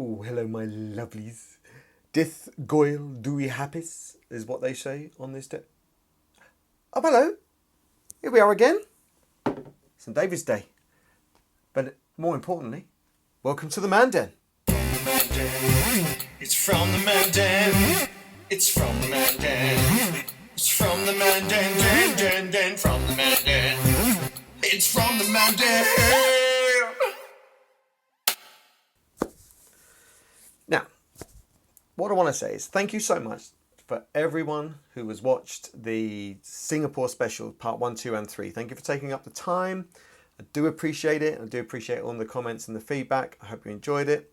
Oh, hello, my lovelies. Dith goil dui hapis is what they say on this day. Oh, hello. Here we are again. St. David's Day. But more importantly, welcome to the Man Den. It's from the Man Den. It's from the Man Den. It's from the Man Den, from the Man Den. It's from the Man Den. Now, what I want to say is thank you so much for everyone who has watched the Singapore special, part 1, 2 and 3. Thank you for taking up the time. I do appreciate it. I do appreciate all the comments and the feedback. I hope you enjoyed it.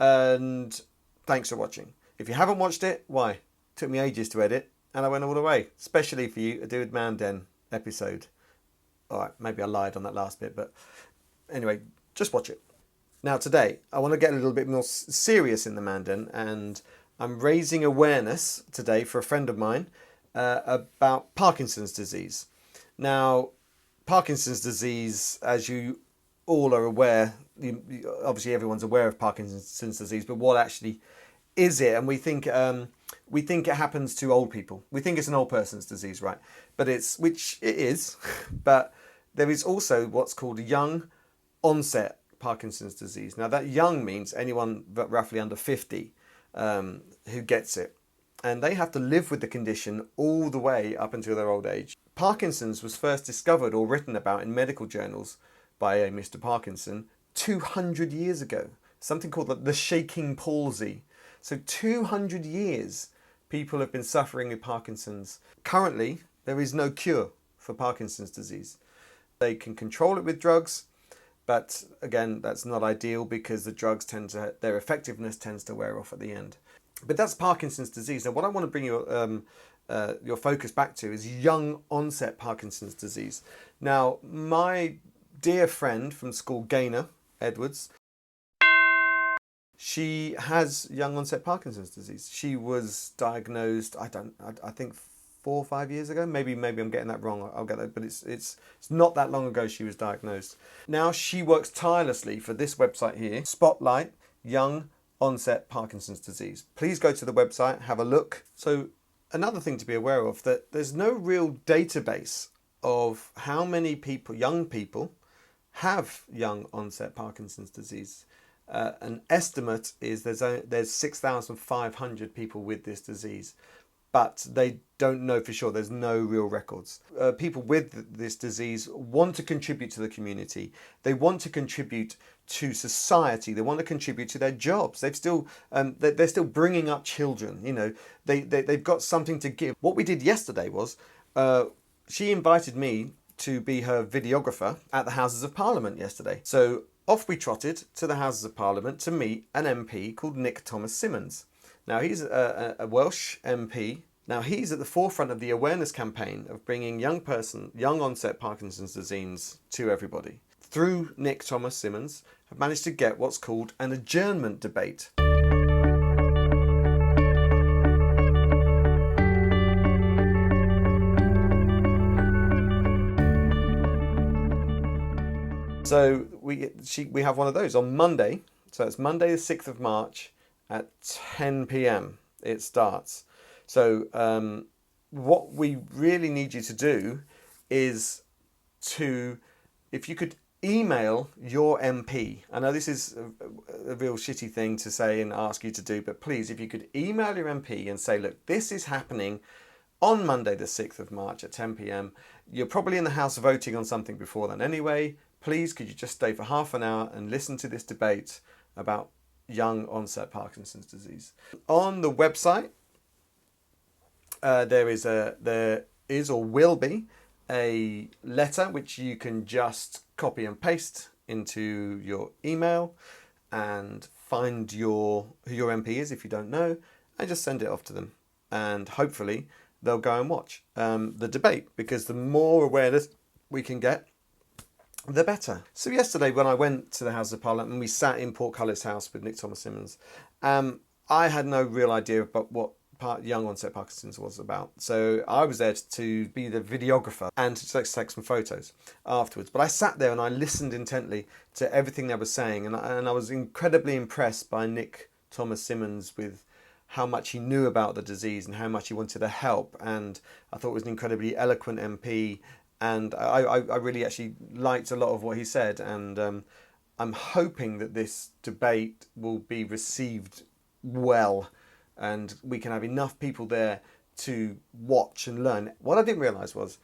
And thanks for watching. If you haven't watched it, why? It took me ages to edit and I went all the way, especially for you to do a Man Den episode. All right, maybe I lied on that last bit, but anyway, just watch it. Now today, I want to get a little bit more serious in the Man Den, and I'm raising awareness today for a friend of mine about Parkinson's disease. Now, Parkinson's disease, as you all are aware, obviously everyone's aware of Parkinson's disease, but what actually is it? And we think it happens to old people. We think it's an old person's disease, right? But which it is, but there is also what's called young onset Parkinson's disease. Now that young means anyone but roughly under 50 who gets it, and they have to live with the condition all the way up until their old age. Parkinson's was first discovered or written about in medical journals by a Mr. Parkinson 200 years ago, something called the shaking palsy. So 200 years people have been suffering with Parkinson's. Currently there is no cure for Parkinson's disease. They can control it with drugs, but again, that's not ideal because the drugs their effectiveness tends to wear off at the end. But that's Parkinson's disease. Now, what I want to bring your focus back to is young onset Parkinson's disease. Now, my dear friend from school, Gaynor Edwards, she has young onset Parkinson's disease. She was diagnosed, I think 4 or 5 years ago. Maybe I'm getting that wrong. I'll get that, but it's not that long ago she was diagnosed. Now she works tirelessly for this website here, Spotlight Young Onset Parkinson's Disease. Please go to the website, have a look. So another thing to be aware of, that there's no real database of how many people, young people, have young onset Parkinson's disease. An estimate is there's 6,500 people with this disease, but they don't know for sure. There's no real records. People with this disease want to contribute to the community. They want to contribute to society. They want to contribute to their jobs. They're still bringing up children. You know, they've got something to give. What we did yesterday was she invited me to be her videographer at the Houses of Parliament yesterday. So off we trotted to the Houses of Parliament to meet an MP called Nick Thomas Symonds. Now, he's a Welsh MP. Now, he's at the forefront of the awareness campaign of bringing young onset Parkinson's disease to everybody. Through Nick Thomas Symonds, have managed to get what's called an adjournment debate. So we have one of those on Monday. So it's Monday the 6th of March. At 10 p.m. it starts. So what we really need you to do is if you could email your MP. I know this is a real shitty thing to say and ask you to do, but please, if you could email your MP and say, look, this is happening on Monday the 6th of March at 10 p.m. You're probably in the House voting on something before then anyway. Please, could you just stay for half an hour and listen to this debate about young onset Parkinson's disease. On the website, there is or will be a letter which you can just copy and paste into your email and find who your MP is if you don't know, and just send it off to them. And hopefully they'll go and watch the debate, because the more awareness we can get, the better. So yesterday when I went to the House of Parliament and we sat in Portcullis House with Nick Thomas Symonds, I had no real idea about what young onset Parkinson's was about. So I was there to be the videographer and to take some photos afterwards. But I sat there and I listened intently to everything they were saying, and I was incredibly impressed by Nick Thomas Simmons with how much he knew about the disease and how much he wanted to help. And I thought it was an incredibly eloquent MP, and I really actually liked a lot of what he said. And I'm hoping that this debate will be received well, and we can have enough people there to watch and learn. What I didn't realise was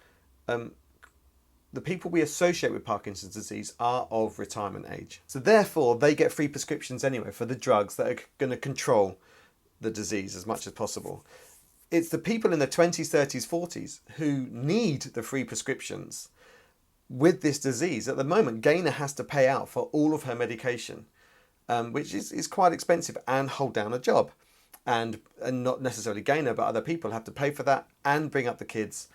the people we associate with Parkinson's disease are of retirement age. So therefore, they get free prescriptions anyway for the drugs that are going to control the disease as much as possible. It's the people in their 20s, 30s, 40s who need the free prescriptions with this disease. At the moment, Gaynor has to pay out for all of her medication, which is quite expensive, and hold down a job. And not necessarily Gaynor, but other people have to pay for that and bring up the kids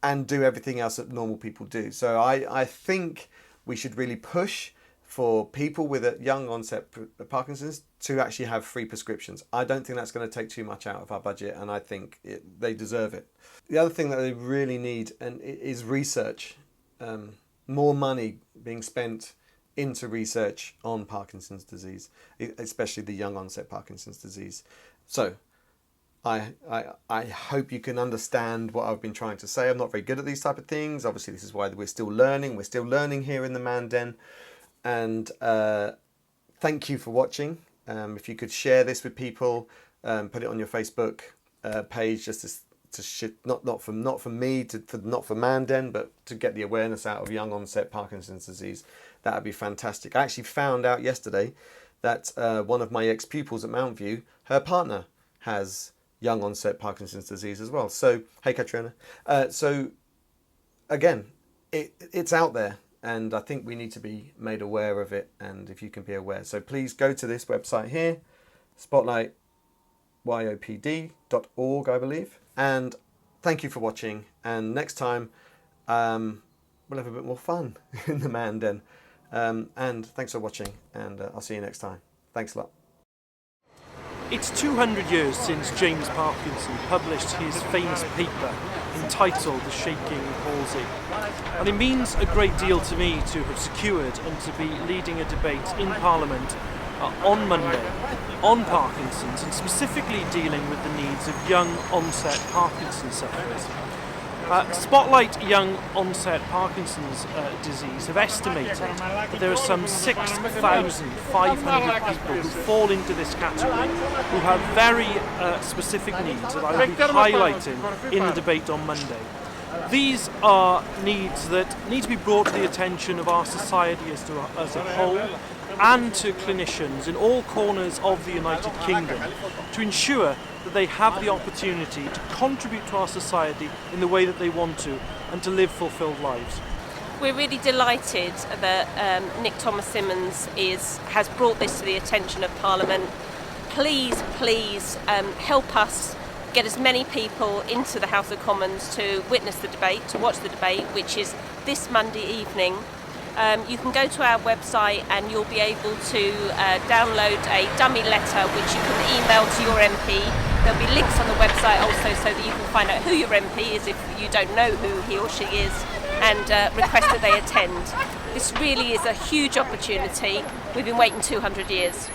and do everything else that normal people do. So I think we should really push for people with a young onset Parkinson's to actually have free prescriptions. I don't think that's going to take too much out of our budget, and I think they deserve it. The other thing that they really need is research. More money being spent into research on Parkinson's disease, especially the young onset Parkinson's disease. So I hope you can understand what I've been trying to say. I'm not very good at these type of things. Obviously, this is why we're still learning. We're still learning here in the Man Den. And thank you for watching. If you could share this with people, put it on your Facebook page, just not for me, not for Man Den, but to get the awareness out of young onset Parkinson's disease. That would be fantastic. I actually found out yesterday that one of my ex-pupils at Mount View, her partner has young onset Parkinson's disease as well. So, hey Katrina. So again, it's out there, and I think we need to be made aware of it, and if you can be aware. So please go to this website here, spotlightyopd.org, I believe. And thank you for watching, and next time we'll have a bit more fun in the Man Den. And thanks for watching, and I'll see you next time. Thanks a lot. It's 200 years since James Parkinson published his famous paper entitled The Shaking Palsy. And it means a great deal to me to have secured and to be leading a debate in Parliament on Monday on Parkinson's, and specifically dealing with the needs of young onset Parkinson's sufferers. Spotlight Young Onset Parkinson's disease have estimated that there are some 6,500 people who fall into this category, who have very specific needs that I will be highlighting in the debate on Monday. These are needs that need to be brought to the attention of our society as a whole, and to clinicians in all corners of the United Kingdom, to ensure that they have the opportunity to contribute to our society in the way that they want to, and to live fulfilled lives. We're really delighted that Nick Thomas Simmons has brought this to the attention of Parliament. Please help us get as many people into the House of Commons to witness the debate, to watch the debate, which is this Monday evening. You can go to our website and you'll be able to download a dummy letter which you can email to your MP. There'll be links on the website also so that you can find out who your MP is if you don't know who he or she is, and request that they attend. This really is a huge opportunity. We've been waiting 200 years.